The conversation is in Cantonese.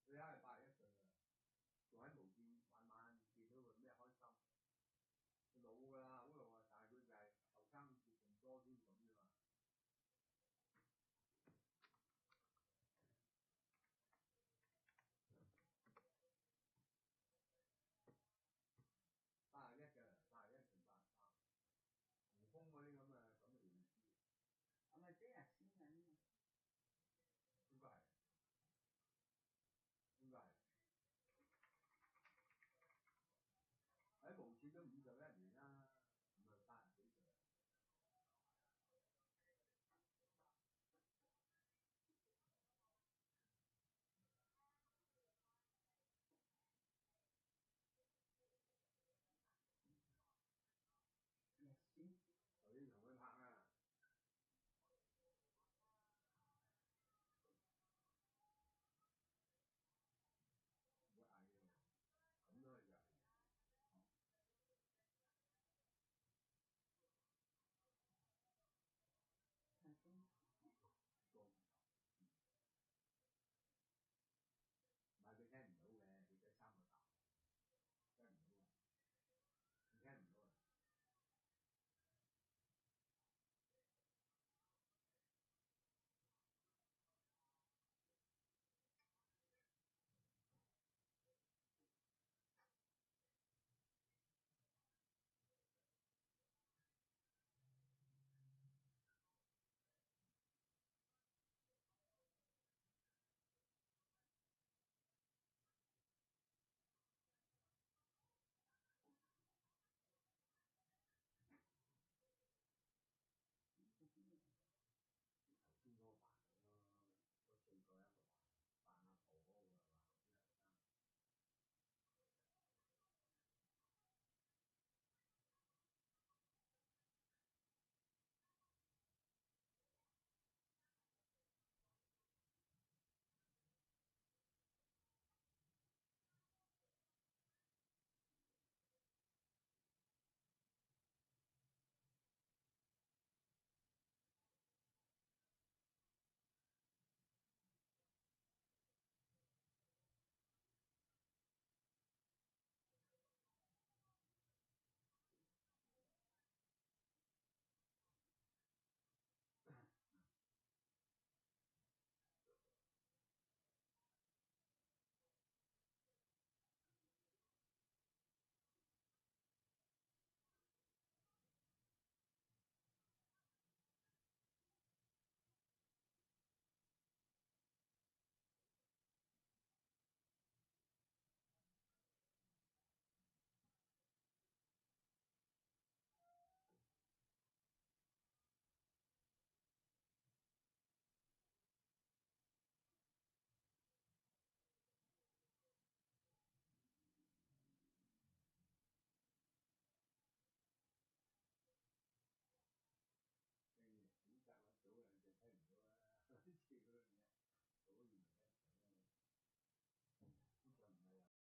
佢而家係81歲啦，仲喺無線晚晚見到佢咩開心。佢老㗎啦，好老啊，但係佢就係後生節仲多啲咁啫嘛。81嘅，81定83，胡楓嗰啲咁嘅年資。係咪真係先人啊？應該係，應該係。喺無線都51年啦，唔係80幾歲。也算。頭先同佢拍啊，唔會嗌嘅，咁都係就係。係咁。高。唔係佢聽唔到嘅，佢得3個答，聽唔到啊，佢聽唔到啊。頭先嗰個扮咯，嗰4個一個扮阿婆嗰個係嘛？啲後生。聽嘅，咁隔我早人就聽唔到啦，呢次嗰樣嘢。